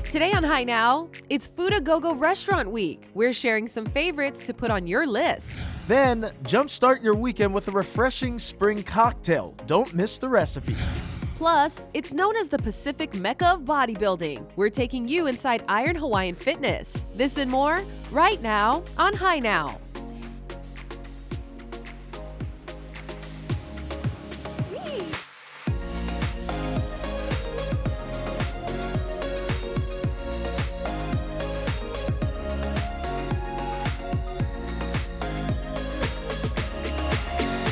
Today on Hi Now, it's Food A Go Go Restaurant Week. We're sharing some favorites to put on your list. Then, jumpstart your weekend with a refreshing spring cocktail. Don't miss the recipe. Plus, it's known as the Pacific Mecca of bodybuilding. We're taking you inside Iron Hawaiian Fitness. This and more, right now on Hi Now.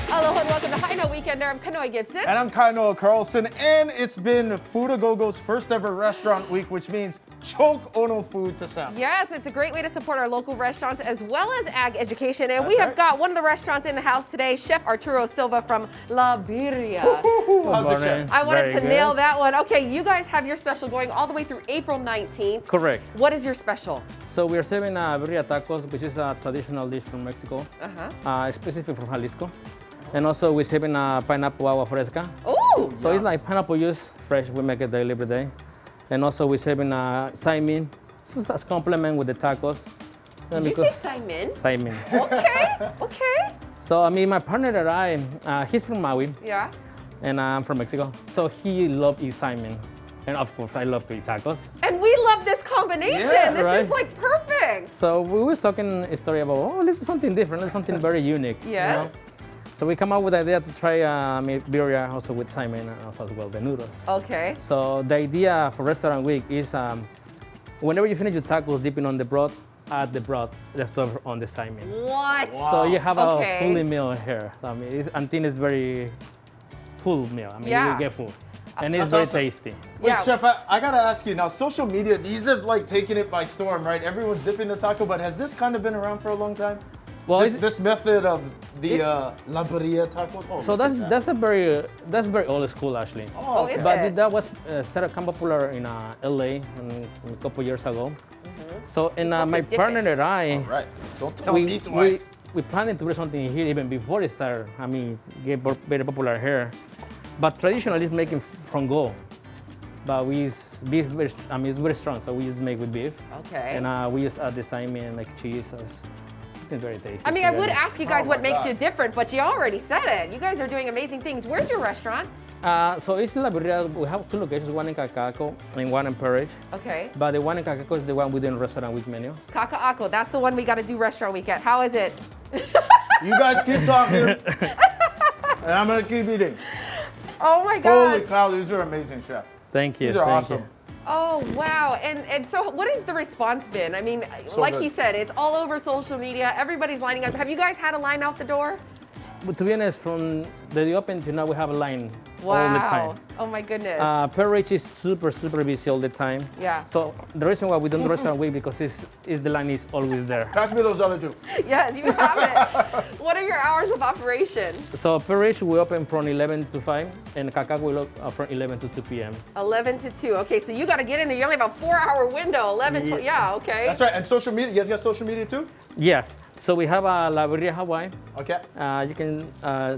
Aloha and welcome to Hi Now Weekender. I'm Kanoe Gibson. And I'm Kainoa Carlson, and it's been Food A Go Go's first ever restaurant week, which means choke ono food to sound. Yes, it's a great way to support our local restaurants as well as ag education. And we have got one of the restaurants in the house today, Chef Arturo Silva from La Birria. How's it, Chef? I wanted to nail that one. Okay, you guys have your special going all the way through April 19th. Correct. What is your special? So we are serving birria tacos, which is a traditional dish from Mexico, specifically from Jalisco. And also we're serving pineapple agua fresca. Oh! So it's like pineapple juice, fresh. We make it daily every day. And also we're serving Saimin. So it's a complement with the tacos. Did you say Simon? Saimin. Okay, okay. So I mean, my partner and I, he's from Maui. Yeah. And I'm from Mexico. So he loves eat Saimin. And of course, I love to eat tacos. And we love this combination. Yeah, this right? is like perfect. So we were talking a story about, oh, this is something different. This is something very unique. Yes. You know? So we come up with the idea to try birria also with Simon and also as well the noodles. Okay. So the idea for Restaurant Week is whenever you finish your tacos, dipping on the broth, add the broth left over on the Simon. What? So you have Okay. a full meal here. I mean, I think it's very full meal. I mean, Yeah. you get full. And it's That's very awesome. tasty. Wait, Yeah. Chef, I gotta ask you now, social media, these have like taken it by storm, right? Everyone's dipping the taco, but has this kind of been around for a long time? Well, This method of the La Birria tacos? Oh, so look at that's very old school actually. Oh, is But it? that was started come popular in LA a couple years ago. So and supposed to my dip partner it. and I, All right, don't tell me we twice. planning to do something here even before it started. I mean, get very popular here. But traditionally, it's making from go. But we use beef. It's very strong, so we just make with beef. Okay. And we just add the Simon like cheese. So it's very tasty. I mean, I would ask you guys Oh what my makes God. you different, but you already said it. You guys are doing amazing things. Where's your restaurant? So it's La Birria. We have two locations, one in Kakaako and one in Perich. Okay. But the one in Kakaako is the one within Restaurant Week menu. Kaka'ako, that's the one we got to do restaurant week at. How is it? You guys keep talking, and I'm gonna keep eating. Oh my Holy God. cow, these are amazing, Chef. Thank you. These are thank awesome. You. Oh, wow. And so what has the response been? I mean, So like good. he said, it's all over social media. Everybody's lining up. Have you guys had a line out the door? But to be honest, from the open to now, we have a line Wow. all the time. Oh my goodness. Perich is super busy all the time. Yeah. So the reason why we don't do Restaurant Week because the line is always there. Pass me those other two. Yes, you have it. What are your hours of operation? So Perich we open from 11 to 5, and Kakaako we open from 11 to 2 p.m. 11 to 2. Okay, so you got to get in there. You only have a 4-hour window. 11 to, yeah, okay. That's right. And social media. You guys got social media too? Yes. So we have La Birria Hawaii. Okay. You can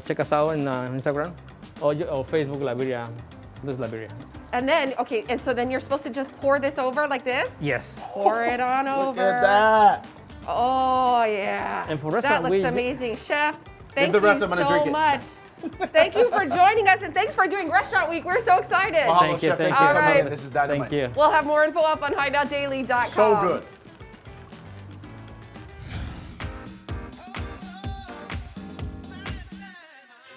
check us out on Instagram or Facebook La Birria. This is La Birria. And then, okay, and so then you're supposed to just pour this over like this? Yes. Pour it on over. Look at that. Oh, yeah. And for that restaurant, looks we- amazing. Chef, thank the rest, you I'm gonna so drink it. much. Thank you for joining us, and thanks for doing Restaurant Week. We're so excited. Mahalo, Thank you, Chef. thank Thanks you. for coming All in. right. This is dynamite. Thank you. We'll have more info up on hideoutdaily.com. So good.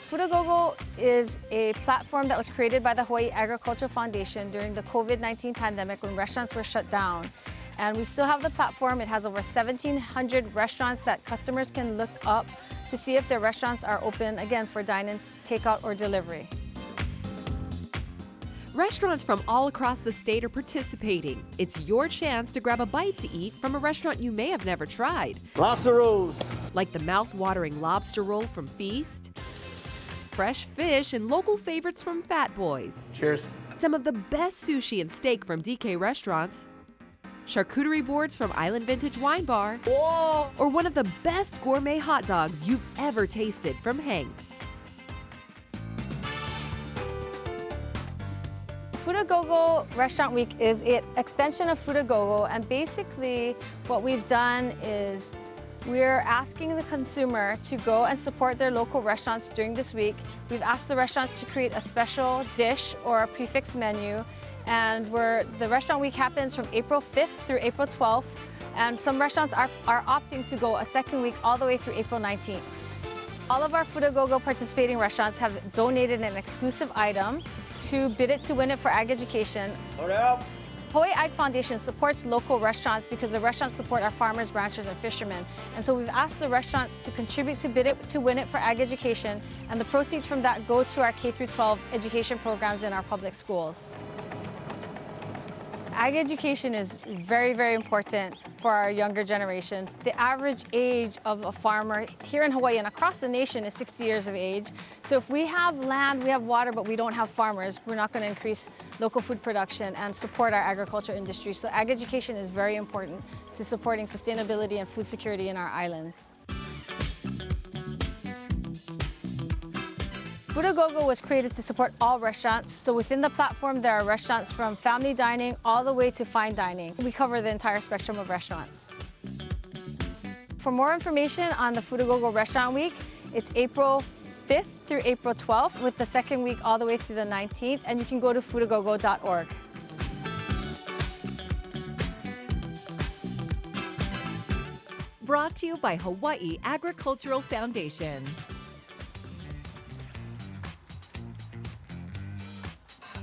Food A Go Go is a platform that was created by the Hawaii Agriculture Foundation during the COVID-19 pandemic when restaurants were shut down. And we still have the platform. It has over 1,700 restaurants that customers can look up to see if their restaurants are open, again, for dine-in, takeout, or delivery. Restaurants from all across the state are participating. It's your chance to grab a bite to eat from a restaurant you may have never tried, Lobster rolls. like the mouth-watering lobster roll from Feast, fresh fish and local favorites from Fat Boys, Cheers. some of the best sushi and steak from DK Restaurants, charcuterie boards from Island Vintage Wine Bar, Whoa. or one of the best gourmet hot dogs you've ever tasted from Hank's. Food a Go-Go Restaurant Week is an extension of Food a Go-Go, and basically what we've done is we're asking the consumer to go and support their local restaurants during this week. We've asked the restaurants to create a special dish or a prefix menu, and the Restaurant Week happens from April 5th through April 12th, and some restaurants are opting to go a second week all the way through April 19th. All of our Food a Go-Go participating restaurants have donated an exclusive item to Bid It to Win It for Ag Education. Hawaii Ag Foundation supports local restaurants because the restaurants support our farmers, ranchers, and fishermen. And so we've asked the restaurants to contribute to Bid It to Win It for Ag Education, and the proceeds from that go to our K-12 education programs in our public schools. Ag education is very, very important for our younger generation. The average age of a farmer here in Hawaii and across the nation is 60 years of age. So if we have land, we have water, but we don't have farmers, we're not going to increase local food production and support our agriculture industry. So ag education is very important to supporting sustainability and food security in our islands. Food a Go-Go was created to support all restaurants. So within the platform, there are restaurants from family dining all the way to fine dining. We cover the entire spectrum of restaurants. For more information on the Food a Go-Go Restaurant Week, it's April 5th through April 12th, with the second week all the way through the 19th, and you can go to foodagogo.org. Brought to you by Hawaii Agricultural Foundation.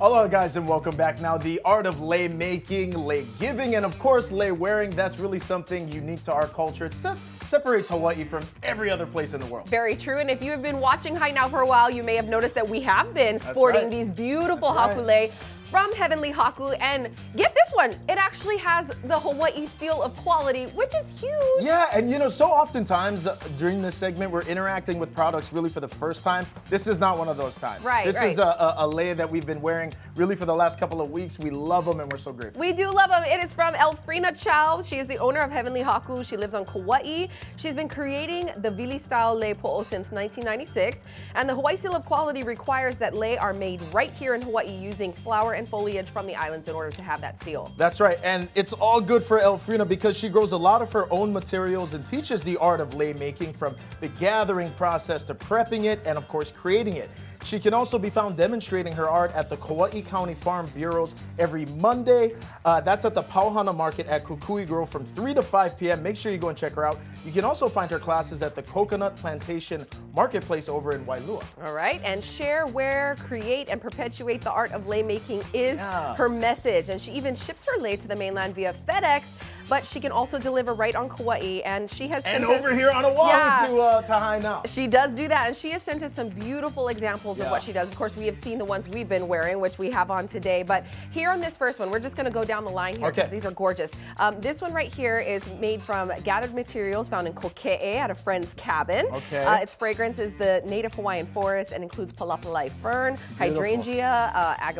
Hello guys and welcome back. Now the art of lei making, lei giving, and of course lei wearing, that's really something unique to our culture. It separates Hawaii from every other place in the world. Very true, and if you have been watching Hai Now for a while, you may have noticed that we have been sporting these beautiful haku lei from Heavenly Haku, and get this one, it actually has the Hawaii seal of quality, which is huge. Yeah, and you know, so oftentimes during this segment, we're interacting with products really for the first time. This is not one of those times. Right, This is a lei that we've been wearing really for the last couple of weeks. We love them and we're so grateful. We do love them. It is from Elfrina Chow. She is the owner of Heavenly Haku. She lives on Kauai. She's been creating the Vili style lei po'o since 1996, and the Hawaii seal of quality requires that lei are made right here in Hawaii using flower and foliage from the islands in order to have that seal. That's right, and it's all good for Elfrina because she grows a lot of her own materials and teaches the art of lei making, from the gathering process to prepping it and of course creating it. She can also be found demonstrating her art at the Kauai County Farm Bureaus every Monday. That's at the Pauhana Market at Kukui Grove from 3 to 5 p.m. Make sure you go and check her out. You can also find her classes at the Coconut Plantation Marketplace over in Wailua. All right, and share, wear, create, and perpetuate the art of lei making is her message. And she even ships her lei to the mainland via FedEx, but she can also deliver right on Kauai, and she has sent over here on Oahu to Hai Now. She does do that, and she has sent us some beautiful examples of what she does. Of course, we have seen the ones we've been wearing, which we have on today, but here on this first one, we're just gonna go down the line here because these are gorgeous. This one right here is made from gathered materials found in Koke'e at a friend's cabin. Its fragrance is the native Hawaiian forest and includes palapalai fern, hydrangea, I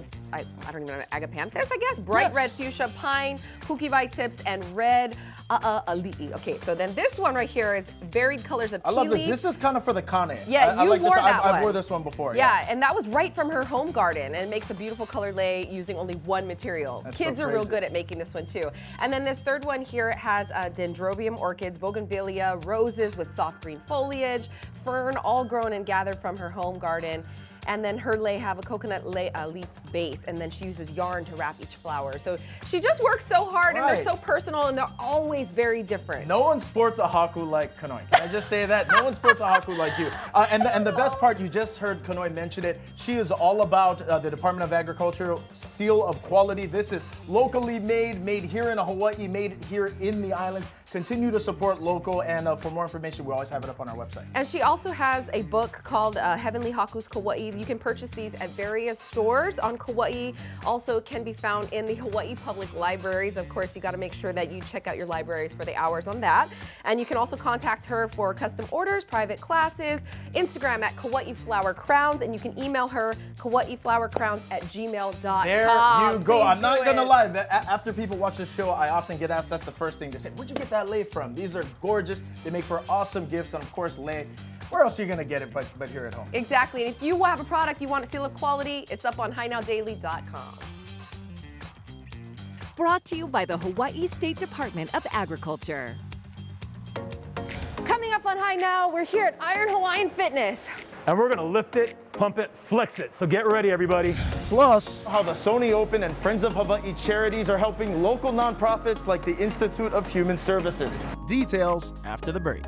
don't even know, agapanthus, I guess, bright red fuchsia, pine, hukibai tips, and red ali'i. Okay, so then this one right here is varied colors of tea I love leaf. This is kind of for the kane. Yeah, you like wore this. that one. I wore this one before. Yeah, and that was right from her home garden, and it makes a beautiful color lei using only one material. That's Kids so are real crazy. good at making this one too. And then this third one here has dendrobium orchids, bougainvillea, roses with soft green foliage, fern, all grown and gathered from her home garden. And then her lei have a coconut leaf base, and then she uses yarn to wrap each flower. So she just works so hard, and they're so personal, and they're always very different. No one sports a haku like Kanoi. Can I just say that? No one sports a haku like you. And the best part, you just heard Kanoi mention it. She is all about the Department of Agriculture seal of quality. This is locally made here in Hawaii, made here in the islands. Continue to support local, and for more information, we always have it up on our website. And she also has a book called Heavenly Haku's Kauai. You can purchase these at various stores on Kauai. Also can be found in the Hawaii Public Libraries. Of course, you got to make sure that you check out your libraries for the hours on that. And you can also contact her for custom orders, private classes, Instagram at Kauai Flower Crowns, and you can email her kawaiflowercrowns@gmail.com. There you go. Please I'm not do gonna it. lie. After people watch this show, I often get asked, that's the first thing to say. Where'd you get that lei from? These are gorgeous. They make for awesome gifts, and of course, lei. Where else are you gonna get it but here at home? Exactly. And if you have a product you want to seal of quality, it's up on HiNowDaily.com. Brought to you by the Hawaii State Department of Agriculture. Coming up on High Now, we're here at Iron Hawaiian Fitness. And we're gonna lift it, pump it, flex it. So get ready, everybody. Plus, How the Sony Open and Friends of Hawaii charities are helping local nonprofits like the Institute of Human Services. details after the break.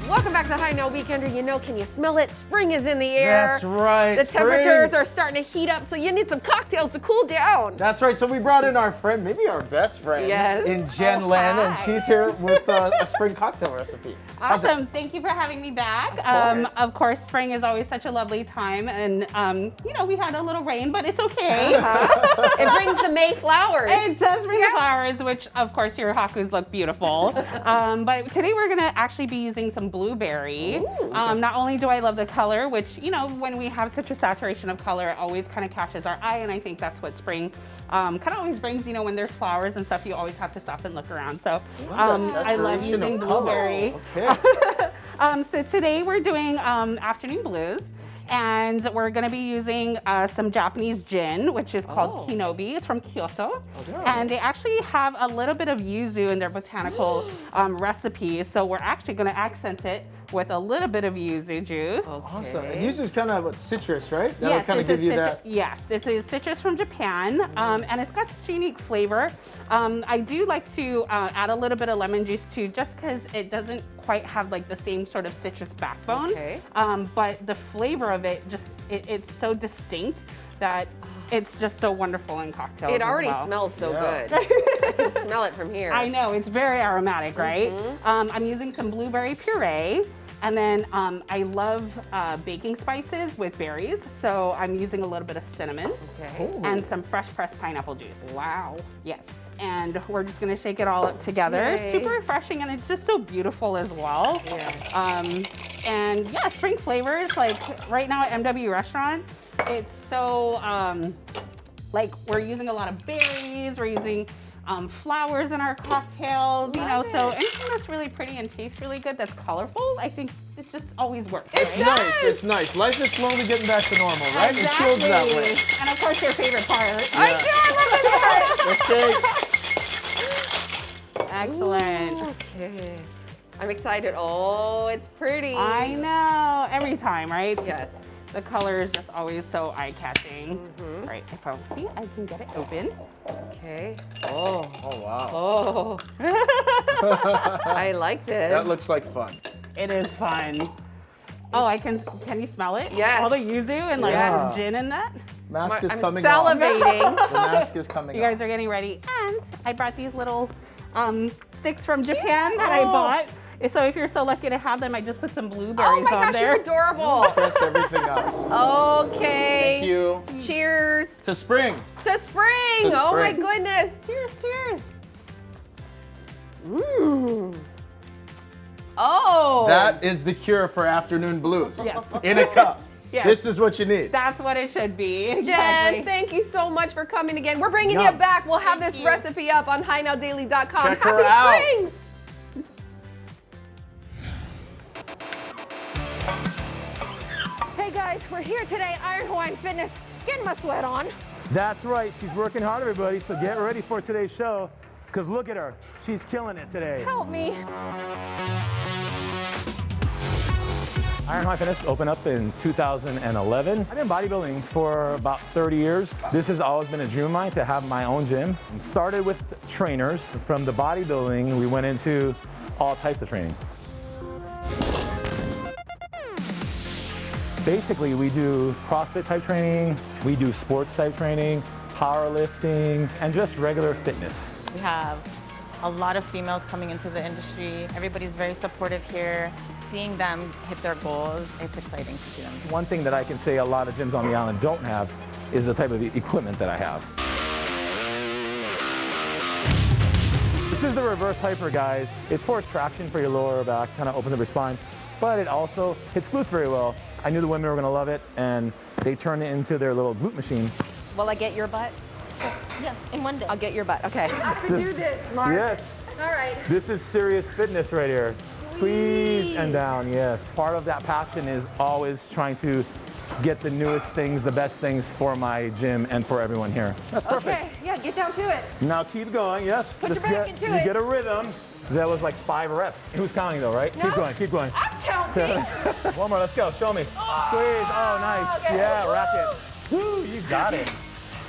Welcome back to High Now Weekender. You know, can you smell it? Spring is in the air. That's right, The spring. temperatures are starting to heat up, so you need some cocktails to cool down. That's right. So we brought in our friend, maybe our best friend, Yes. in Jen Oh, Len, hi. and she's here with a spring cocktail recipe. How's it? Awesome. Thank you for having me back. Of course, spring is always such a lovely time. And, you know, we had a little rain, but it's okay. It brings the May flowers. It does bring the flowers, which, of course, your hakus look beautiful. But today we're going to actually be using some blueberry. Not only do I love the color, which, you know, when we have such a saturation of color, it always kind of catches our eye. And I think that's what spring kind of always brings, you know, when there's flowers and stuff, you always have to stop and look around. So I love Saturation using of color. blueberry. Okay. So today we're doing afternoon blues, and we're going to be using some Japanese gin, which is called Hinobi. It's from Kyoto, and they actually have a little bit of yuzu in their botanical recipe. So we're actually going to accent it with a little bit of yuzu juice. Awesome. And yuzu is kind of what, citrus, right? That'll Yes, kind of it's a give you that. Yes, it's a citrus from Japan, and it's got such a unique flavor. I do like to add a little bit of lemon juice too, just because it doesn't quite have like the same sort of citrus backbone. Okay. But the flavor of it it's so distinct that it's just so wonderful in cocktails. It already as well. smells so Yeah. good. I can smell it from here. I know, it's very aromatic, right? I'm using some blueberry puree. And then I love baking spices with berries. So I'm using a little bit of cinnamon and some fresh pressed pineapple juice. Wow. Yes, and we're just gonna shake it all up together. Yay. Super refreshing, and it's just so beautiful as well. And yeah, spring flavors, like right now at MW Restaurant, it's so, like we're using a lot of berries, we're using flowers in our cocktails, you know, so anything that's really pretty and tastes really good, that's colorful, I think it just always works. It's right? nice. It's nice. Life is slowly getting back to normal, right? It feels that way. And of course, your favorite part. I do. I love The shake. Excellent. Okay. I'm excited. Oh, it's pretty. I know, every time, right? Yes. The color is just always so eye-catching. Right, if I can get it open. Okay. Oh wow. Oh. I like this. That looks like fun. It is fun. Oh, can you smell it? Yes. All the yuzu and like Yeah. gin in that. Mask is I'm coming off. salivating. The mask is coming You off. guys are getting ready. And I brought these little sticks from Japan that I bought. So if you're so lucky to have them, I just put some blueberries Oh my on gosh, there. you're adorable. Dress everything up. Okay. Thank you. Cheers To spring. to spring. To Oh my spring. goodness. Cheers, cheers. Mmm. Oh. That is the cure for afternoon blues. Yeah. In a cup. Yes. This is what you need. That's what it should be. Jen, Exactly. thank you so much for coming again. We're bringing you Yum. back. We'll have Thank this you. recipe up on HighNowDaily.com. Check her Happy out. spring. Hey guys, we're here today, Iron Hawaiian Fitness, getting my sweat on. That's right, she's working hard, everybody, so get ready for today's show, because look at her, she's killing it today. Help me. Iron Hawaiian Fitness opened up in 2011. I've been bodybuilding for about 30 years. This has always been a dream of mine to have my own gym. Started with trainers. From the bodybuilding, we went into all types of training. Basically, we do CrossFit type training, we do sports type training, powerlifting, and just regular fitness. We have a lot of females coming into the industry. Everybody's very supportive here. Seeing them hit their goals, it's exciting to see them. One thing that I can say a lot of gyms on the island don't have is the type of equipment that I have. This is the reverse hyper, guys. It's for traction for your lower back, kind of opens up your spine, but it also hits glutes very well. I knew the women were gonna love it, and they turned it into their little glute machine. Will I get your butt? Yes, in one day. I'll get your butt, okay. Yes. Mark. Yes. All right. This is serious fitness right here. Squeeze and down, yes. Part of that passion is always trying to get the newest things, the best things for my gym and for everyone here. That's perfect. Okay, yeah, get down to it. Now keep going, yes. Put your back into it. You get a rhythm. That was like 5 reps. Who's counting though, right? No. Keep going, keep going. I'm counting. 7. One more, let's go, show me. Squeeze, oh nice, okay. yeah, rack it. Woo, you got it.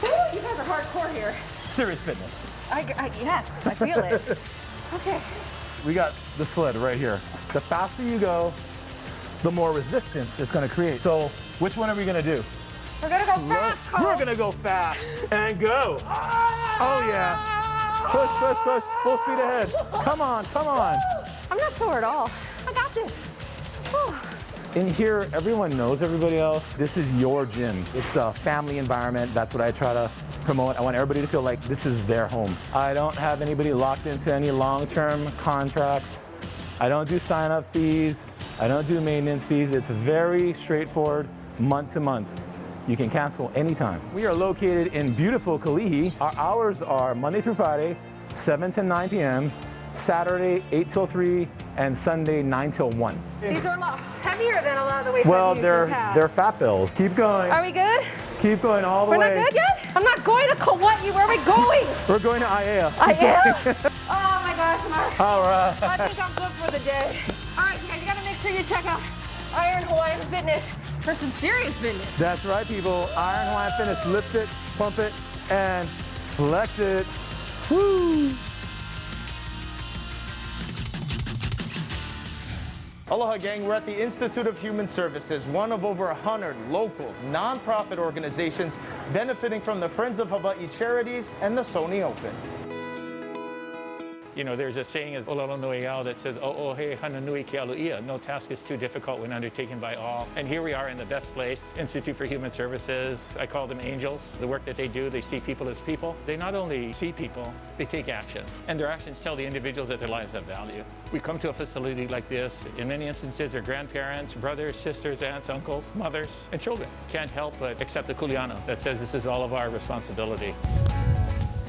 Woo, you guys are hardcore here. Serious fitness. Yes, I feel it. Okay. We got the sled right here. The faster you go, the more resistance it's gonna create. So which one are we gonna do? We're gonna go fast, Cole. We're gonna go fast and go. Oh yeah. Push, push, push, full speed ahead. Come on, come on. I'm not sore at all. I got this. Whew. In here, everyone knows everybody else. This is your gym. It's a family environment. That's what I try to promote. I want everybody to feel like this is their home. I don't have anybody locked into any long-term contracts. I don't do sign-up fees. I don't do maintenance fees. It's very straightforward, month to month. You can cancel anytime. We are located in beautiful Kalihi. Our hours are Monday through Friday, 7 to 9 p.m., Saturday 8 till 3, and Sunday 9 till 1. These are a lot heavier than a lot of the weights Well, I've usually they're fat bills. Keep going. Are we good? Keep going all the We're way. not good yet? I'm not going to Kauai. Where are we going? We're going to IAEA. I am? Oh my gosh, All right. I think I'm good for the day. All right, you guys, you gotta make sure you check out Iron Hawaiian Fitness for some serious fitness. That's right, people. Iron Hawaiian Fitness. Lift it, pump it, and flex it. Woo! Aloha gang, we're at the Institute of Human Services, one of over 100 local nonprofit organizations benefiting from the Friends of Hawaii Charities and the Sony Open. You know, there's a saying is Ololo Nui Ao that says, "O he hana nui ke alu'ia." No task is too difficult when undertaken by all. And here we are in the best place, Institute for Human Services. I call them angels. The work that they do, they see people as people. They not only see people, they take action. And their actions tell the individuals that their lives have value. We come to a facility like this. In many instances, their grandparents, brothers, sisters, aunts, uncles, mothers, and children can't help but accept the kuleana that says this is all of our responsibility.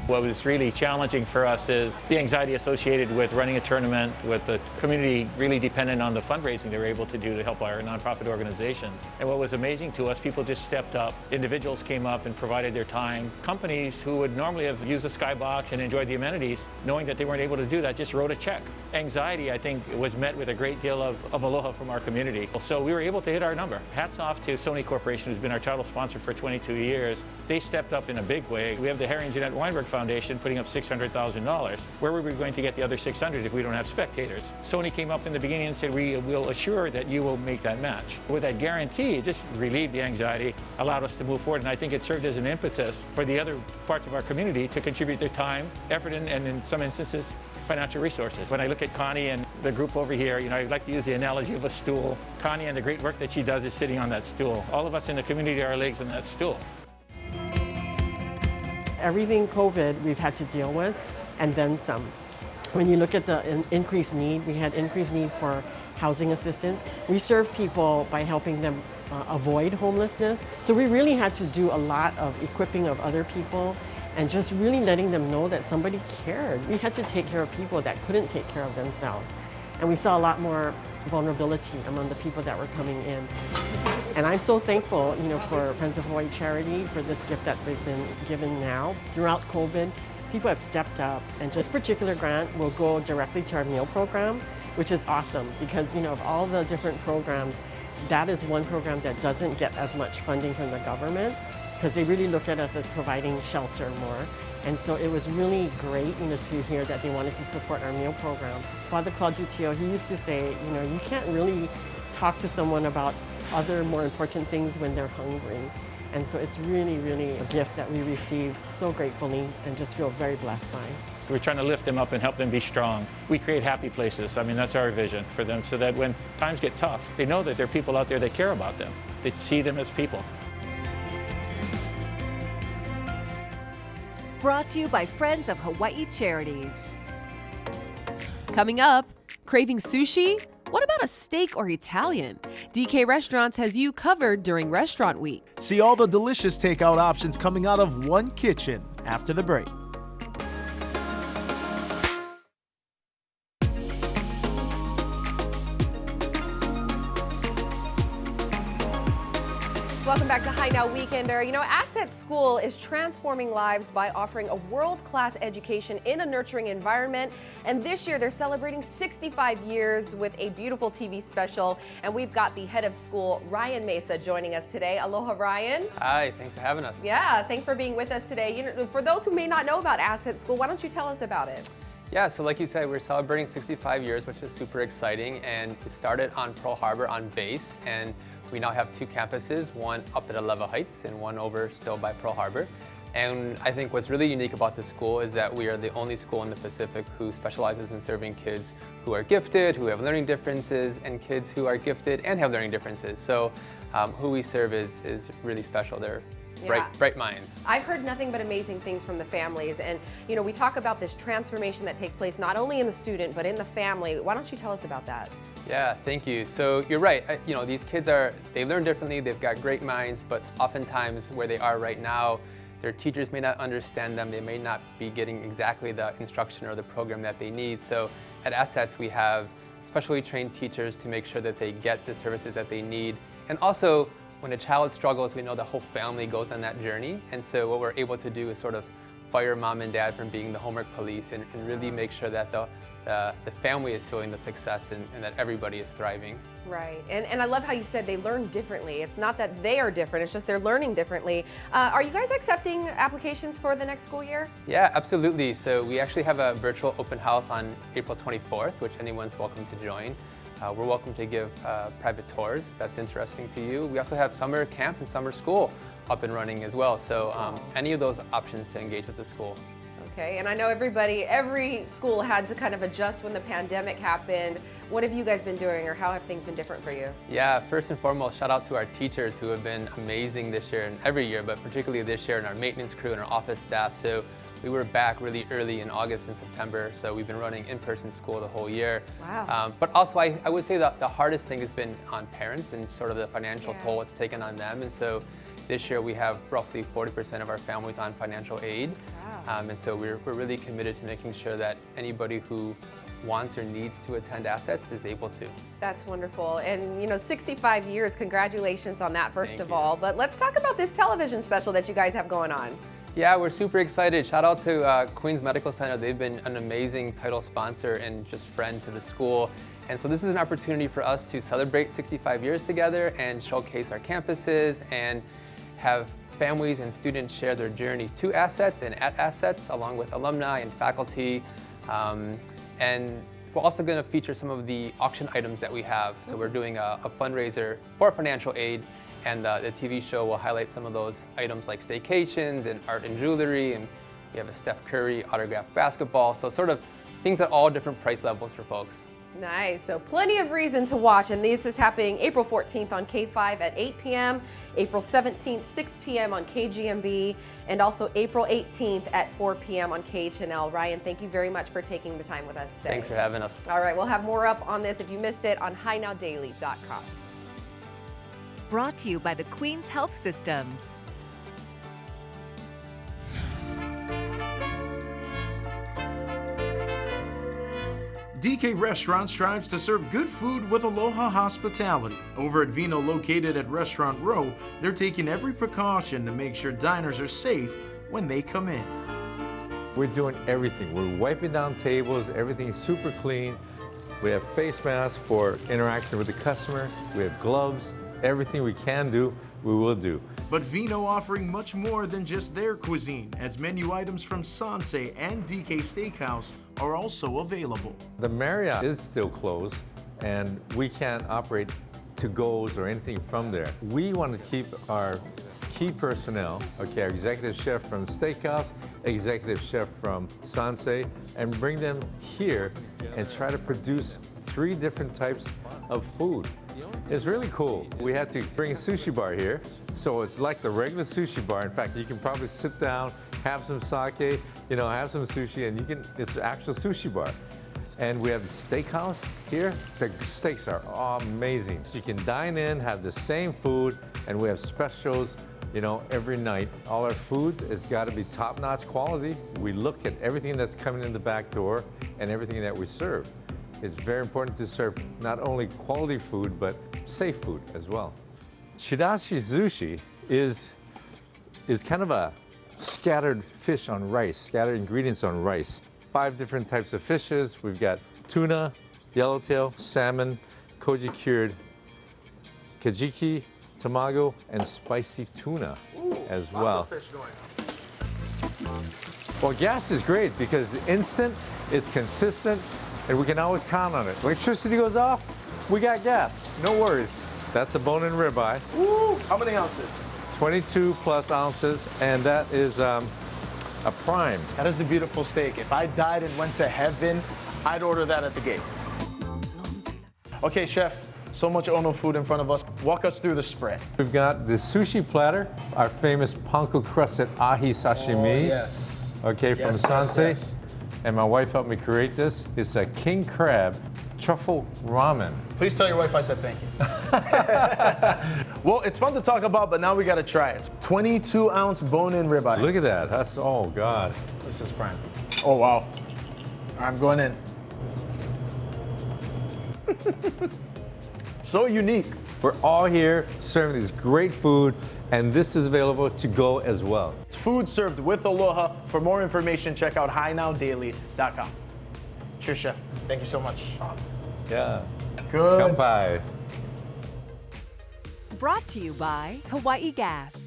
What was really challenging for us is the anxiety associated with running a tournament, with the community really dependent on the fundraising they were able to do to help our nonprofit organizations. And what was amazing to us, people just stepped up. Individuals came up and provided their time. Companies who would normally have used the skybox and enjoyed the amenities, knowing that they weren't able to do that, just wrote a check. Anxiety, I think, was met with a great deal of aloha from our community. So we were able to hit our number. Hats off to Sony Corporation, who's been our title sponsor for 22 years. They stepped up in a big way. We have the Harry and Jeanette Weinberg Foundation putting up $600,000. Where were we going to get the other 600 if we don't have spectators? Sony came up in the beginning and said, we will assure that you will make that match. With that guarantee, it just relieved the anxiety, allowed us to move forward, and I think it served as an impetus for the other parts of our community to contribute their time, effort, and in some instances, financial resources. When I look at Connie and the group over here, you know, I like to use the analogy of a stool. Connie and the great work that she does is sitting on that stool. All of us in the community are our legs on that stool. Everything COVID we've had to deal with, and then some. When you look at the increased need, we had increased need for housing assistance. We serve people by helping them avoid homelessness. So we really had to do a lot of equipping of other people and just really letting them know that somebody cared. We had to take care of people that couldn't take care of themselves. And we saw a lot more vulnerability among the people that were coming in. And I'm so thankful, you know, for Friends of Hawaii Charity for this gift that they've been given now. Throughout COVID, people have stepped up, and this particular grant will go directly to our meal program, which is awesome because, you know, of all the different programs, that is one program that doesn't get as much funding from the government because they really look at us as providing shelter more. And so it was really great, you know, to hear that they wanted to support our meal program. Father Claude Dutio, he used to say, you know, you can't really talk to someone about other more important things when they're hungry. And so it's really, really a gift that we receive so gratefully and just feel very blessed by. We're trying to lift them up and help them be strong. We create happy places. I mean, that's our vision for them so that when times get tough, they know that there are people out there that care about them. They see them as people. Brought to you by Friends of Hawaii Charities. Coming up, craving sushi? What about a steak or Italian? DK Restaurants has you covered during Restaurant Week. See all the delicious takeout options coming out of one kitchen after the break. Welcome back to Hi Now Weekender. You know, Asset School is transforming lives by offering a world-class education in a nurturing environment. And this year, they're celebrating 65 years with a beautiful TV special. And we've got the head of school, Ryan Mesa, joining us today. Aloha, Ryan. Hi, thanks for having us. Yeah, thanks for being with us today. You know, for those who may not know about Asset School, why don't you tell us about it? Yeah, so like you said, we're celebrating 65 years, which is super exciting. And it started on Pearl Harbor on base. And we now have two campuses, one up at Alewa Heights and one over still by Pearl Harbor. And I think what's really unique about the school is that we are the only school in the Pacific who specializes in serving kids who are gifted, who have learning differences, and kids who are gifted and have learning differences. So who we serve is really special. They're bright minds. I've heard nothing but amazing things from the families. And, you know, we talk about this transformation that takes place not only in the student, but in the family. Why don't you tell us about that? Yeah, thank you. So you're right. You know, these kids they learn differently. They've got great minds, but oftentimes where they are right now, their teachers may not understand them. They may not be getting exactly the instruction or the program that they need. So at Assets, we have specially trained teachers to make sure that they get the services that they need. And also, when a child struggles, we know the whole family goes on that journey. And so what we're able to do is sort of fire mom and dad from being the homework police and really make sure that the family is feeling the success and that everybody is thriving. Right, and I love how you said they learn differently. It's not that they are different, it's just they're learning differently. Are you guys accepting applications for the next school year? Yeah, absolutely. So we actually have a virtual open house on April 24th, which anyone's welcome to join. We're welcome to give private tours if that's interesting to you. We also have summer camp and summer school up and running as well. So any of those options to engage with the school. Okay, and I know every school had to kind of adjust when the pandemic happened. What have you guys been doing, or how have things been different for you? Yeah, first and foremost, shout out to our teachers who have been amazing this year and every year, but particularly this year, and our maintenance crew and our office staff. So we were back really early in August and September, so we've been running in-person school the whole year. Wow. But also, I would say that the hardest thing has been on parents and sort of the financial toll it's taken on them. And so this year we have roughly 40% of our families on financial aid. Wow. And so we're really committed to making sure that anybody who wants or needs to attend Assets is able to. That's wonderful. And you know, 65 years, congratulations on that first of all. But let's talk about this television special that you guys have going on. Yeah, we're super excited. Shout out to Queens Medical Center. They've been an amazing title sponsor and just friend to the school. And so this is an opportunity for us to celebrate 65 years together and showcase our campuses and have families and students share their journey to Assets and at Assets, along with alumni and faculty. And we're also going to feature some of the auction items that we have. So we're doing a fundraiser for financial aid, and the TV show will highlight some of those items like staycations and art and jewelry, and we have a Steph Curry autographed basketball. So sort of things at all different price levels for folks. Nice, so plenty of reason to watch, and this is happening April 14th on K5 at 8 p.m., April 17th, 6 p.m. on KGMB, and also April 18th at 4 p.m. on KHNL. Ryan, thank you very much for taking the time with us today. Thanks for having us. All right, we'll have more up on this if you missed it on HiNowDaily.com. Brought to you by the Queens Health Systems. DK Restaurant strives to serve good food with aloha hospitality. Over at Vino, located at Restaurant Row, they're taking every precaution to make sure diners are safe when they come in. We're doing everything. We're wiping down tables, everything's super clean. We have face masks for interaction with the customer. We have gloves. Everything we can do, we will do. But Vino offering much more than just their cuisine, as menu items from Sansei and DK Steakhouse are also available. The Marriott is still closed, and we can't operate to-goes or anything from there. We want to keep our key personnel, okay, our executive chef from Steakhouse, executive chef from Sansei, and bring them here and try to produce 3 different types of food. It's really cool. We had to bring a sushi bar here, so it's like the regular sushi bar. In fact, you can probably sit down, have some sake, you know, have some sushi, and it's an actual sushi bar. And we have the steakhouse here. The steaks are amazing. So you can dine in, have the same food, and we have specials, you know, every night. All our food has got to be top-notch quality. We look at everything that's coming in the back door and everything that we serve. It's very important to serve not only quality food, but safe food as well. Chirashi sushi is kind of a scattered fish on rice, scattered ingredients on rice. 5 different types of fishes. We've got tuna, yellowtail, salmon, koji cured, kajiki, tamago, and spicy tuna as well. Lots of fish going on. Well, gas is great because it's instant, it's consistent, and we can always count on it. Electricity goes off, we got gas, no worries. That's a bone-in ribeye. Woo! How many ounces? 22 plus ounces, and that is a prime. That is a beautiful steak. If I died and went to heaven, I'd order that at the gate. Okay, chef, so much Ono food in front of us. Walk us through the spread. We've got the sushi platter, our famous panko crusted ahi sashimi. Oh, yes. Okay, from Sansei. Yes. And my wife helped me create this. It's a king crab truffle ramen. Please tell your wife I said thank you. Well, it's fun to talk about, but now we gotta try it. 22-ounce bone-in ribeye. Look at that. That's, oh God. This is prime. Oh, wow. I'm going in. So unique. We're all here serving this great food, and this is available to go as well. It's food served with aloha. For more information, check out HiNowDaily.com. Cheers, chef. Thank you so much. Yeah. Good. Kanpai. Brought to you by Hawaii Gas.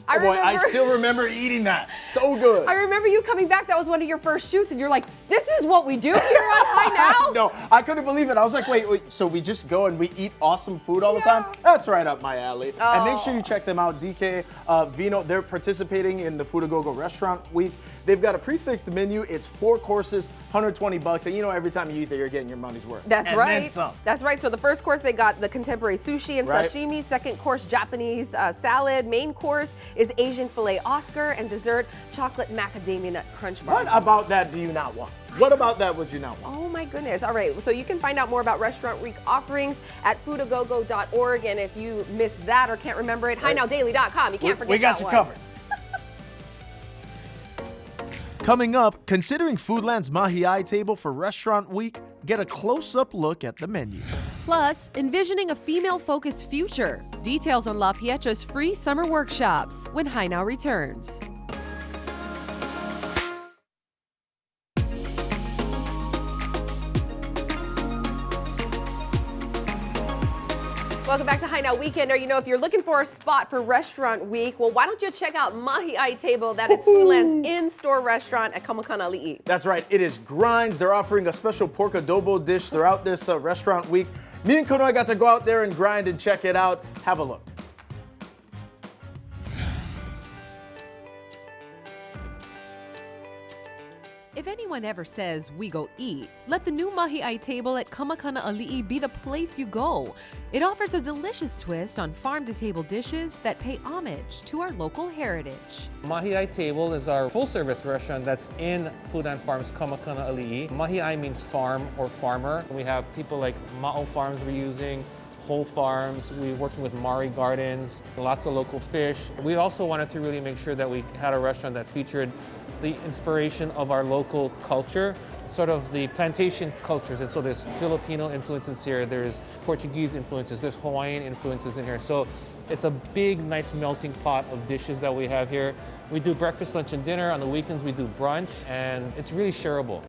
I Oh boy, I remember- still remember eating that. So good. I remember you coming back. That was one of your first shoots, and you're like, "This is what we do here on High Now." No, I couldn't believe it. I was like, wait, so we just go and we eat awesome food all the time? That's right up my alley. And make sure you check them out, DK Vino. They're participating in the Food A Go Go Restaurant Week. They've got a prefixed menu. It's 4 courses, $120, and you know every time you eat there, you're getting your money's worth. That's and right. Then some. That's right. So the first course, they got the contemporary sushi and Right. sashimi. Second course, Japanese salad. Main course is Asian filet Oscar, and dessert, chocolate macadamia nut crunch bar. What about that do you not want? What about that would you not want? Oh my goodness. All right. So you can find out more about Restaurant Week offerings at foodagogo.org. And if you missed that or can't remember it, HiNowDaily.com. You can't forget We got that you one. covered. Coming up, considering Foodland's Mahi'ai table for Restaurant Week, get a close-up look at the menu. Plus, envisioning a female-focused future. Details on La Pietra's free summer workshops when High Now returns. Welcome back to High Now Weekender. You know, if you're looking for a spot for Restaurant Week, well, why don't you check out Mahi'ai Table? That is Foodland's in-store restaurant at Kamakana-Ali'i. That's right, it is Grinds. They're offering a special pork adobo dish throughout this Restaurant Week. Me and Konoe got to go out there and grind and check it out. Have a look. If anyone ever says we go eat, let the new Mahi'ai table at Kamakana-Ali'i be the place you go. It offers a delicious twist on farm-to-table dishes that pay homage to our local heritage. Mahi'ai Table is our full-service restaurant that's in Fudan Farms, Kamakana-Ali'i. Mahi'ai means farm or farmer. We have people like Ma'o Farms we're using, Whole Farms, we're working with Mari Gardens, lots of local fish. We also wanted to really make sure that we had a restaurant that featured the inspiration of our local culture, sort of the plantation cultures. And so there's Filipino influences here, there's Portuguese influences, there's Hawaiian influences in here. So it's a big, nice melting pot of dishes that we have here. We do breakfast, lunch, and dinner. On the weekends, we do brunch, and it's really shareable.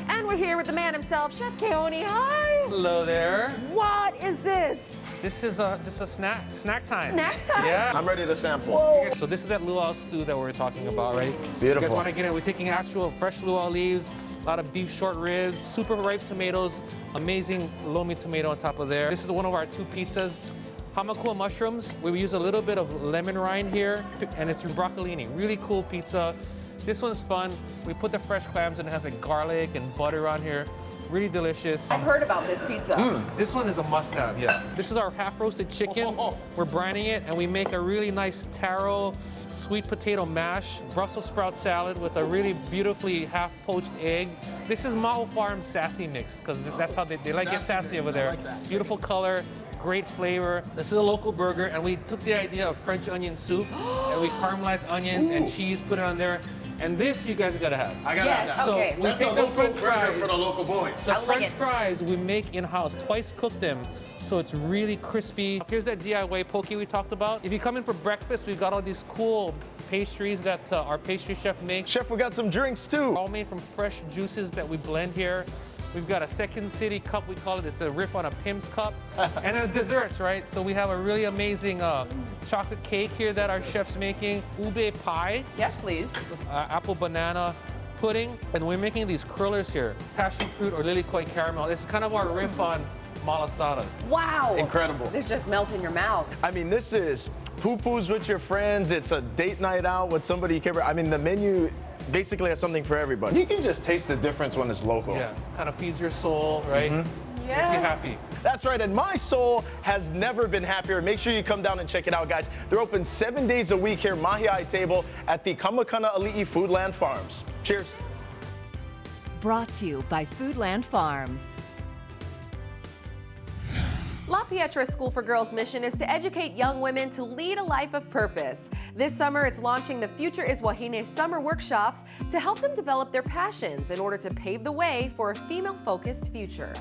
And we're here with the man himself, Chef Keone. Hi. Hello there. What is this? This is just a snack time. Snack time? Yeah. I'm ready to sample. Whoa. So this is that luau stew that we were talking about, right? Beautiful. You guys want to get it? We're taking actual fresh luau leaves, a lot of beef short ribs, super ripe tomatoes, amazing lomi tomato on top of there. This is one of our 2 pizzas. Hamakua mushrooms. We use a little bit of lemon rind here, and it's broccolini. Really cool pizza. This one's fun. We put the fresh clams and it has like garlic and butter on here. Really delicious. I've heard about this pizza. This one is a must-have, yeah. This is our half-roasted chicken. We're brining it, and we make a really nice taro, sweet potato mash, Brussels sprout salad with a really beautifully half-poached egg. This is Ma'o Farm's sassy mix, because that's how they like it sassy over there. Beautiful color, great flavor. This is a local burger, and we took the idea of French onion soup, and we caramelized onions and cheese, put it on there. And this you guys gotta have. I gotta have that. So Okay. we That's take a the local French burger fries. for the local boys. The I like French it. fries we make in-house, twice cook them. So it's really crispy. Here's that DIY poke we talked about. If you come in for breakfast, we've got all these cool pastries that our pastry chef makes. Chef, we got some drinks too. All made from fresh juices that we blend here. We've got a Second City cup, we call it. It's a riff on a Pim's cup. And desserts, right? So we have a really amazing chocolate cake here that our chef's making. Ube pie. Yes, please. Apple banana pudding. And we're making these curlers here. Passion fruit or lily koi caramel. This is kind of our riff on malasadas. Wow. Incredible. This just melts in your mouth. I mean, this is poo-poos with your friends. It's a date night out with somebody you care about. I mean, the menu basically has something for everybody. You can just taste the difference when it's local. Yeah, kind of feeds your soul, right? Makes you happy. That's right, and my soul has never been happier. Make sure you come down and check it out, guys. They're open 7 days a week here, Mahi'ai Table, at the Kamakana Ali'i Foodland Farms. Cheers. Brought to you by Foodland Farms. La Pietra School for Girls' mission is to educate young women to lead a life of purpose. This summer, it's launching the Future is Wahine summer workshops to help them develop their passions in order to pave the way for a female-focused future.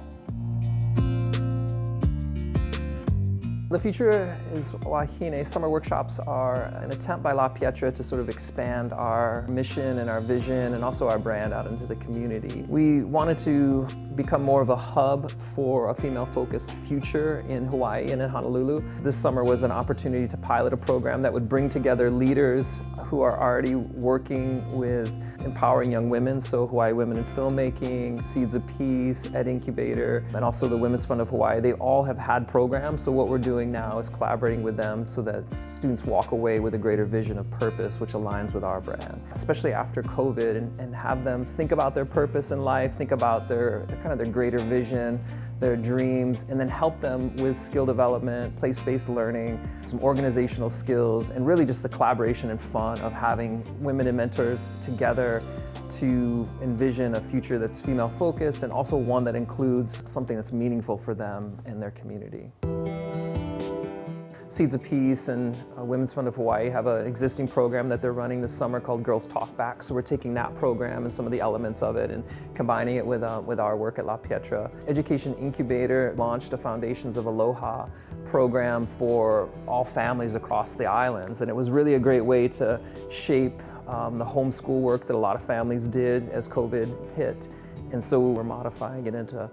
The Future is Wahine summer workshops are an attempt by La Pietra to sort of expand our mission and our vision and also our brand out into the community. We wanted to become more of a hub for a female-focused future in Hawaii and in Honolulu. This summer was an opportunity to pilot a program that would bring together leaders who are already working with empowering young women, so Hawaii Women in Filmmaking, Seeds of Peace, Ed Incubator, and also the Women's Fund of Hawaii. They all have had programs, so what we're doing now is collaborating with them so that students walk away with a greater vision of purpose, which aligns with our brand, especially after COVID, and have them think about their purpose in life, think about their greater vision, their dreams, and then help them with skill development, place-based learning, some organizational skills, and really just the collaboration and fun of having women and mentors together to envision a future that's female-focused and also one that includes something that's meaningful for them and their community. Seeds of Peace and Women's Fund of Hawaii have an existing program that they're running this summer called Girls Talk Back. So we're taking that program and some of the elements of it and combining it with our work at La Pietra. Education Incubator launched a Foundations of Aloha program for all families across the islands. And it was really a great way to shape the homeschool work that a lot of families did as COVID hit. And so we're modifying it into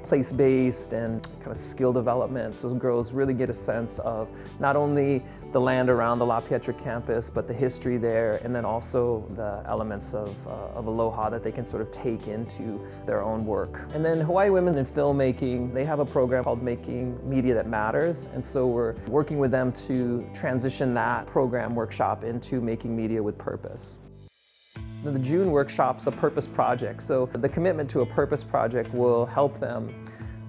place-based and kind of skill development, so girls really get a sense of not only the land around the La Pietra campus, but the history there, and then also the elements of aloha that they can sort of take into their own work. And then Hawaii Women in Filmmaking, they have a program called Making Media That Matters, and so we're working with them to transition that program workshop into making media with purpose. The June workshop's a purpose project, so the commitment to a purpose project will help them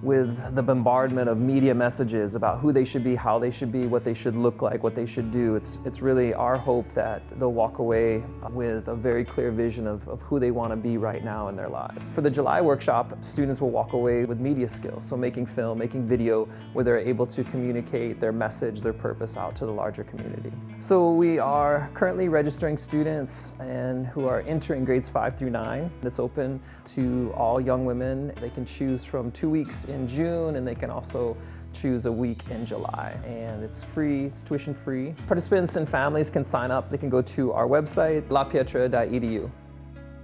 with the bombardment of media messages about who they should be, how they should be, what they should look like, what they should do. It's really our hope that they'll walk away with a very clear vision of who they want to be right now in their lives. For the July workshop, students will walk away with media skills, so making film, making video, where they're able to communicate their message, their purpose out to the larger community. So we are currently registering students and who are entering grades 5 through 9. It's open to all young women. They can choose from 2 weeks in June, and they can also choose a week in July. And it's free, it's tuition free. Participants and families can sign up. They can go to our website, lapietra.edu.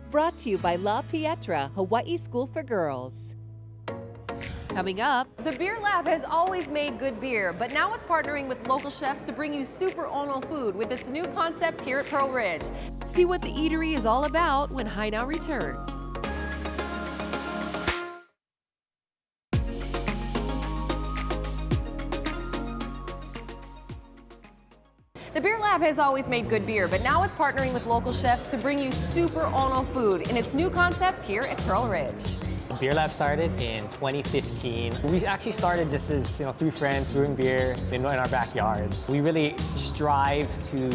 Brought to you by La Pietra, Hawaii School for Girls. Coming up, the Beer Lab has always made good beer, but now it's partnering with local chefs to bring you super ono food with its new concept here at Pearl Ridge. See what the eatery is all about when Hai Now returns. The Beer Lab has always made good beer, but now it's partnering with local chefs to bring you super ono food in its new concept here at Pearl Ridge. Beer Lab started in 2015. We actually started just as 3 friends brewing beer in our backyards. We really strive to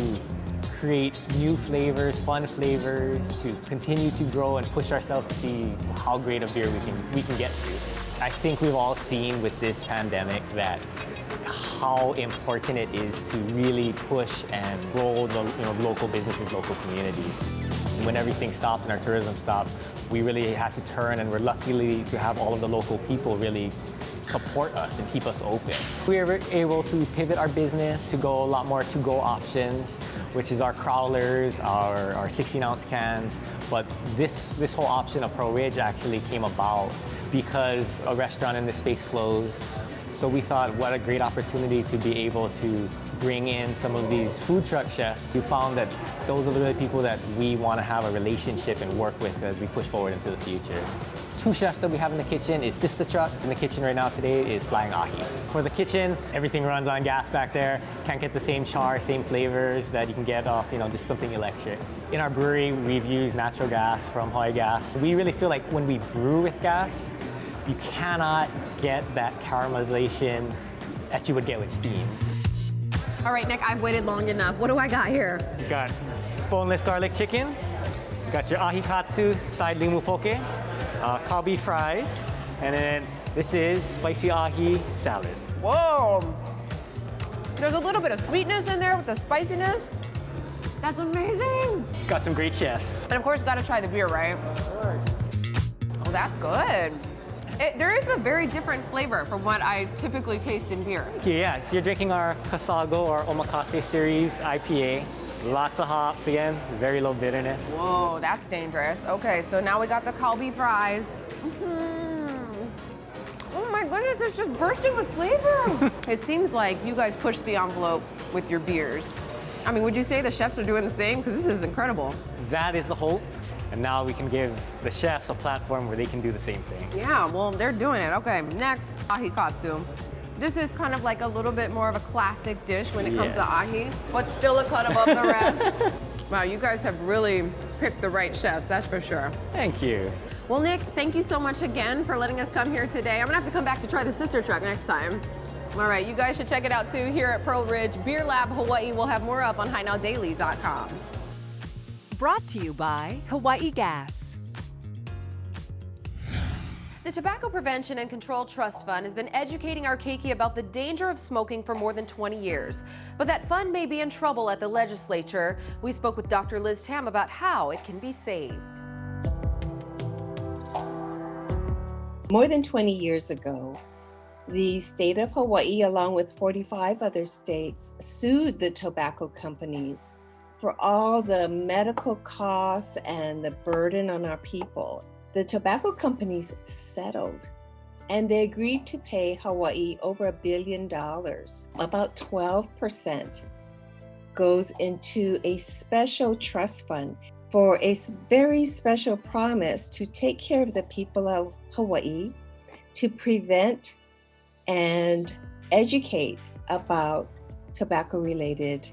create new flavors, fun flavors, to continue to grow and push ourselves to see how great a beer we can get to. I think we've all seen with this pandemic that how important it is to really push and grow the local businesses, local communities. when everything stopped and our tourism stopped, we really had to turn, and we're lucky to have all of the local people really support us and keep us open. We were able to pivot our business to go a lot more to-go options, which is our crawlers, our 16-ounce cans. But this whole option of Pearl Ridge actually came about because a restaurant in this space closed. So we thought, what a great opportunity to be able to bring in some of these food truck chefs. We found that those are the people that we want to have a relationship and work with as we push forward into the future. Two chefs that we have in the kitchen is Sister Truck. In the kitchen right now today is Flying Ahi. For the kitchen, everything runs on gas back there. Can't get the same char, same flavors that you can get off, just something electric. In our brewery, we've used natural gas from Hawaii Gas. We really feel like when we brew with gas, you cannot get that caramelization that you would get with steam. All right, Nick, I've waited long enough. What do I got here? You got boneless garlic chicken. You got your Ahikatsu side limu poke. Colby Fries, and then this is spicy ahi salad. Whoa! There's a little bit of sweetness in there with the spiciness. That's amazing. Got some great chefs. And of course, got to try the beer, right? Oh, that's good. There is a very different flavor from what I typically taste in beer. Yeah, so you're drinking our Kasago or Omakase series IPA. Lots of hops again, very low bitterness. Whoa, that's dangerous. Okay, so now we got the Colby Fries. Oh my goodness, it's just bursting with flavor. It seems like you guys push the envelope with your beers. I mean, would you say the chefs are doing the same? Because this is incredible. That is the hope. And now we can give the chefs a platform where they can do the same thing. Yeah, well, they're doing it. Okay, next, Ahikatsu. This is kind of like a little bit more of a classic dish when it comes to ahi, but still a cut above the rest. Wow, you guys have really picked the right chefs, that's for sure. Thank you. Well, Nick, thank you so much again for letting us come here today. I'm gonna have to come back to try the Sister Truck next time. All right, you guys should check it out too here at Pearl Ridge Beer Lab Hawaii. We'll have more up on HiNowDaily.com. Brought to you by Hawaii Gas. The Tobacco Prevention and Control Trust Fund has been educating our keiki about the danger of smoking for more than 20 years. But that fund may be in trouble at the legislature. We spoke with Dr. Liz Tam about how it can be saved. More than 20 years ago, the state of Hawaii, along with 45 other states, sued the tobacco companies for all the medical costs and the burden on our people. The tobacco companies settled, and they agreed to pay Hawaii over $1 billion. About 12% goes into a special trust fund for a very special promise to take care of the people of Hawaii, to prevent and educate about tobacco-related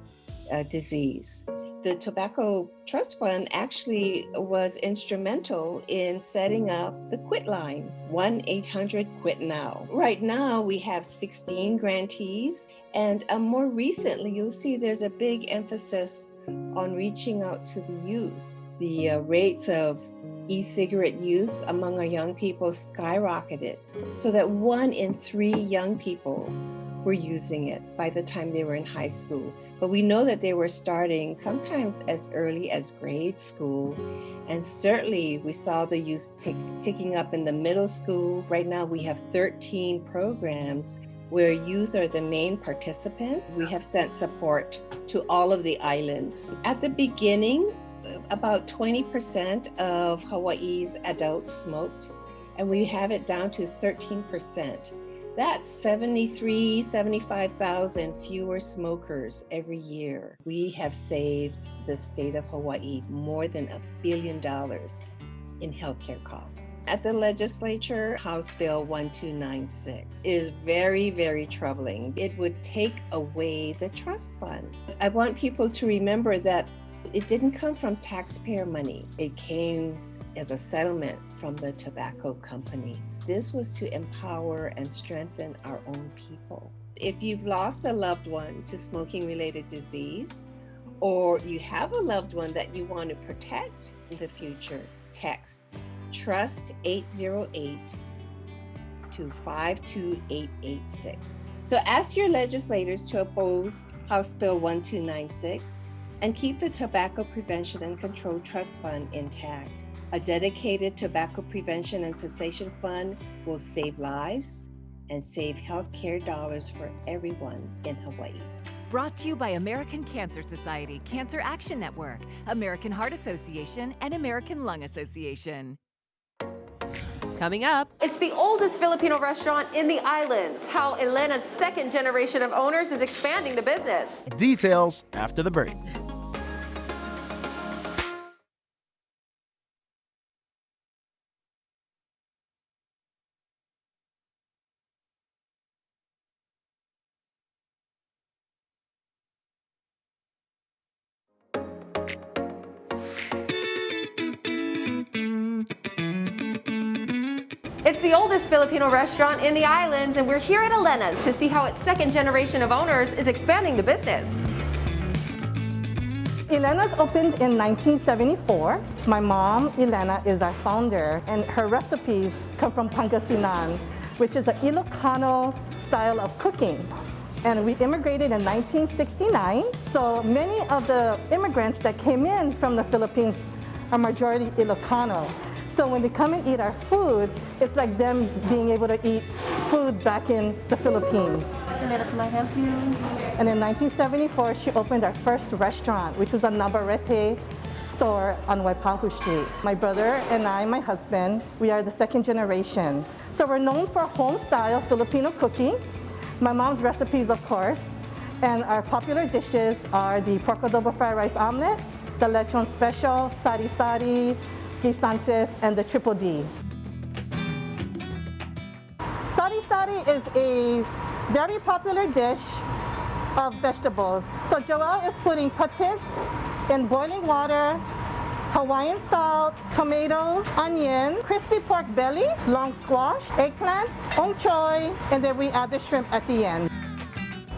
disease. The Tobacco Trust Fund actually was instrumental in setting up the Quit line, 1-800-QUIT-NOW. Right now, we have 16 grantees, and more recently, you'll see there's a big emphasis on reaching out to the youth. The rates of e-cigarette use among our young people skyrocketed, so that 1 in 3 young people were using it by the time they were in high school. But we know that they were starting sometimes as early as grade school. And certainly we saw the use ticking up in the middle school. Right now we have 13 programs where youth are the main participants. We have sent support to all of the islands. At the beginning, about 20% of Hawaii's adults smoked, and we have it down to 13%. That's 75,000 fewer smokers every year. We have saved the state of Hawaii more than $1 billion in healthcare costs. At the legislature, House Bill 1296 is very, very troubling. It would take away the trust fund. I want people to remember that it didn't come from taxpayer money. It came as a settlement from the tobacco companies. This was to empower and strengthen our own people. If you've lost a loved one to smoking-related disease, or you have a loved one that you want to protect in the future, text TRUST 808 to 52886. So ask your legislators to oppose House Bill 1296 and keep the Tobacco Prevention and Control Trust Fund intact. A dedicated tobacco prevention and cessation fund will save lives and save healthcare dollars for everyone in Hawaii. Brought to you by American Cancer Society, Cancer Action Network, American Heart Association, and American Lung Association. Coming up, it's the oldest Filipino restaurant in the islands, how Elena's second generation of owners is expanding the business. Details after the break. It's the oldest Filipino restaurant in the islands, and we're here at Elena's to see how its second generation of owners is expanding the business. Elena's opened in 1974. My mom, Elena, is our founder, and her recipes come from Pangasinan, which is an Ilocano style of cooking. And we immigrated in 1969, so many of the immigrants that came in from the Philippines are majority Ilocano. So when they come and eat our food, it's like them being able to eat food back in the Philippines. Can I help you? And in 1974, she opened our first restaurant, which was a Navarrete store on Waipahu Street. My brother and I, my husband, we are the second generation. So we're known for home-style Filipino cooking. My mom's recipes, of course. And our popular dishes are the pork adobo fried rice omelet, the lechon special, sari-sari, guisantes, and the triple D. Sari-sari is a very popular dish of vegetables. So Joelle is putting patis in boiling water, Hawaiian salt, tomatoes, onion, crispy pork belly, long squash, eggplant, ong choy, and then we add the shrimp at the end.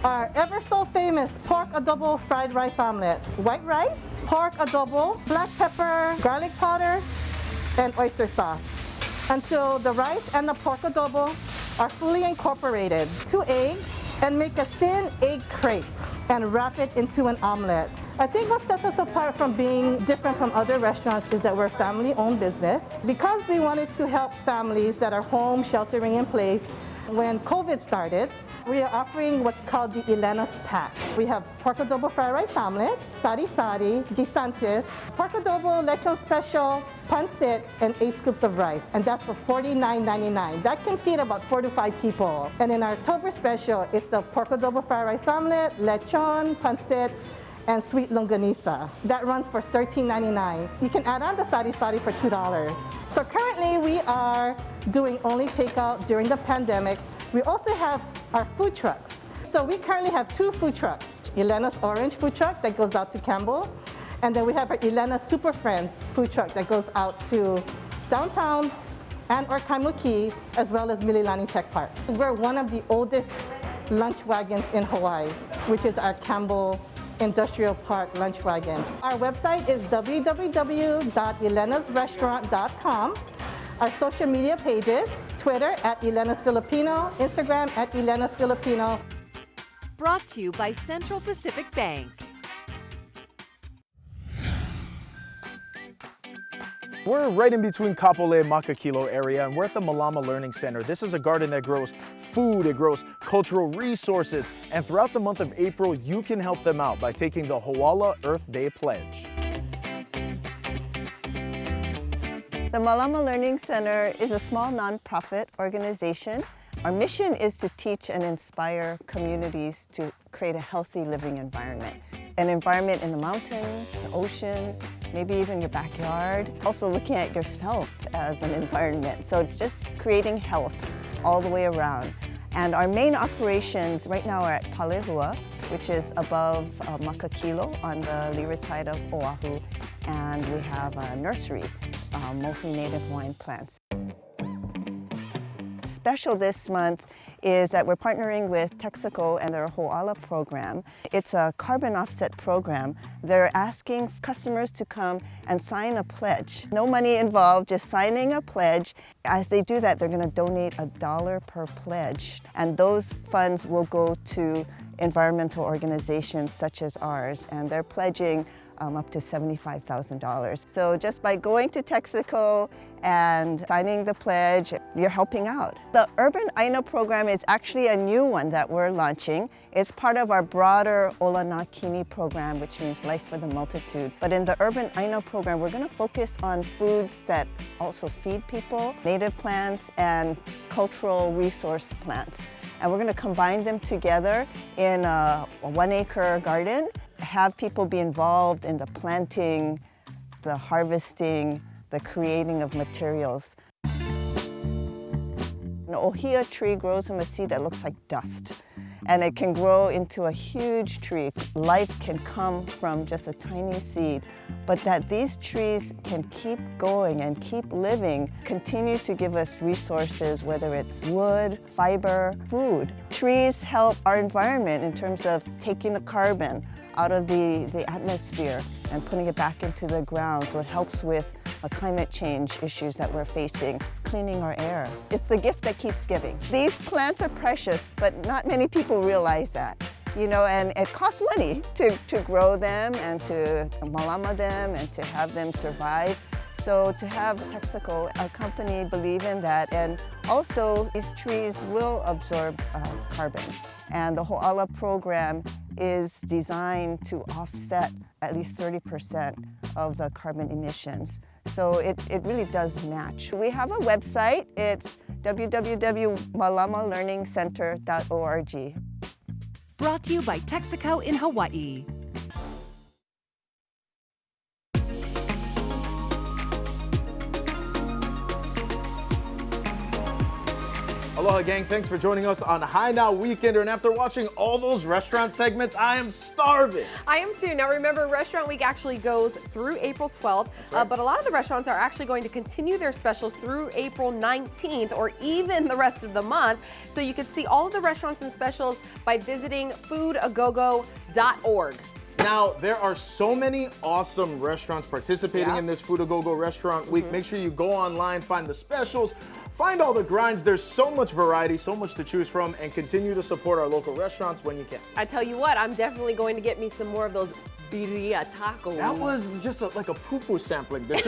Our ever so famous pork adobo fried rice omelet. White rice, pork adobo, black pepper, garlic powder, and oyster sauce. Until the rice and the pork adobo are fully incorporated. 2 eggs, and make a thin egg crepe and wrap it into an omelet. I think what sets us apart from being different from other restaurants is that we're a family-owned business. Because we wanted to help families that are home sheltering in place, when COVID started, we are offering what's called the Elena's Pack. We have pork adobo fried rice omelet, sari-sari, guisantes, pork adobo lechon special, pancit, and 8 scoops of rice. And that's for $49.99. That can feed about 4 to 5 people. And in our October special, it's the pork adobo fried rice omelet, lechon, pancit, and sweet longanisa. That runs for $13.99. You can add on the sari-sari for $2. So currently we are doing only takeout during the pandemic. We also have our food trucks. So we currently have 2 food trucks. Elena's Orange food truck that goes out to Campbell, and then we have our Elena Super Friends food truck that goes out to downtown and or Kaimuki, as well as Mililani Tech Park. We're one of the oldest lunch wagons in Hawaii, which is our Campbell Industrial Park lunch wagon. Our website is www.elenasrestaurant.com. Our social media pages, Twitter at Elena's Filipino, Instagram at Elena's Filipino. Brought to you by Central Pacific Bank. We're right in between Kapolei and Makakilo area, and we're at the Malama Learning Center. This is a garden that grows food, it grows cultural resources, and throughout the month of April, you can help them out by taking the Hoala Earth Day Pledge. The Malama Learning Center is a small nonprofit organization. Our mission is to teach and inspire communities to create a healthy living environment. An environment in the mountains, the ocean, maybe even your backyard. Also looking at yourself as an environment. So just creating health all the way around. And our main operations right now are at Palehua, which is above Makakilo on the leeward side of Oahu. And we have a nursery, mostly native Hawaiian plants. Special this month is that we're partnering with Texaco and their Hoala program. It's a carbon offset program. They're asking customers to come and sign a pledge. No money involved, just signing a pledge. As they do that, they're going to donate $1 per pledge. And those funds will go to environmental organizations such as ours, and they're pledging up to $75,000. So just by going to Texaco and signing the pledge, you're helping out. The Urban Ino Program is actually a new one that we're launching. It's part of our broader Ola Na Kini program, which means life for the multitude. But in the Urban Ino Program, we're going to focus on foods that also feed people, native plants, and cultural resource plants. And we're going to combine them together in a 1-acre garden, have people be involved in the planting, the harvesting, the creating of materials. An ohia tree grows from a seed that looks like dust, and it can grow into a huge tree. Life can come from just a tiny seed, but that these trees can keep going and keep living, continue to give us resources, whether it's wood, fiber, food. Trees help our environment in terms of taking the carbon out of the atmosphere and putting it back into the ground, so it helps with climate change issues that we're facing, cleaning our air. It's the gift that keeps giving. These plants are precious, but not many people realize that. You know, and it costs money to grow them and to malama them and to have them survive. So to have Texaco, our company, believe in that, and also these trees will absorb carbon. And the Ho'ala program is designed to offset at least 30% of the carbon emissions. So it really does match. We have a website. It's www.malamalearningcenter.org. Brought to you by Texaco in Hawaii. Aloha gang, thanks for joining us on Hi Now Weekender. And after watching all those restaurant segments, I am starving. I am too. Now remember, Restaurant Week actually goes through April 12th, right. But a lot of the restaurants are actually going to continue their specials through April 19th or even the rest of the month. So you can see all of the restaurants and specials by visiting foodagogo.org. Now, there are so many awesome restaurants participating in this Food A Go-Go Restaurant Week. Make sure you go online, find the specials, find all the grinds. There's so much variety, so much to choose from, and continue to support our local restaurants when you can. I tell you what, I'm definitely going to get me some more of those birria tacos. That was just like a poo-poo sampling. The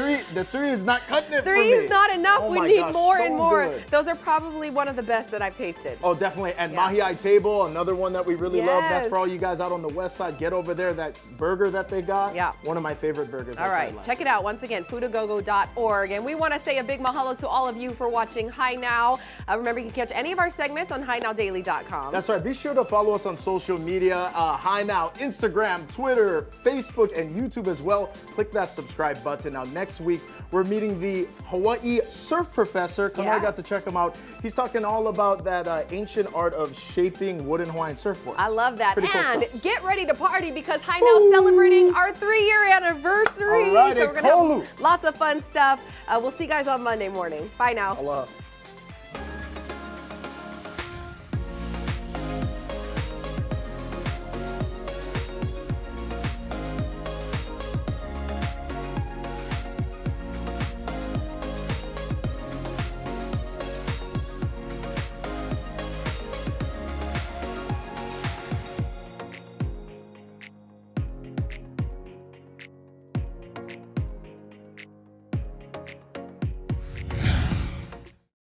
three is not cutting it for me. Three is not enough. Oh we my need gosh, more so and more. good. Those are probably one of the best that I've tasted. Oh, definitely. And Mahi Ai Table, another one that we really love. That's for all you guys out on the west side. Get over there. That burger that they got, one of my favorite burgers. All right, check it out. Once again, foodagogo.org. And we want to say a big mahalo to all of you for watching Hi Now. Remember, you can catch any of our segments on HiNowDaily.com. That's right. Be sure to follow us on social media. Hi Now, Instagram, Twitter, Facebook, and YouTube as well. Click that subscribe button. Now, next week, we're meeting the Hawaii surf professor. I got to check him out. He's talking all about that ancient art of shaping wooden Hawaiian surfboards. I love that. Pretty cool and stuff. get ready to party because Hi Now is celebrating our 3-year anniversary. All right, so we're going to have lots of fun stuff. We'll see you guys on Monday morning. Bye now. Aloha.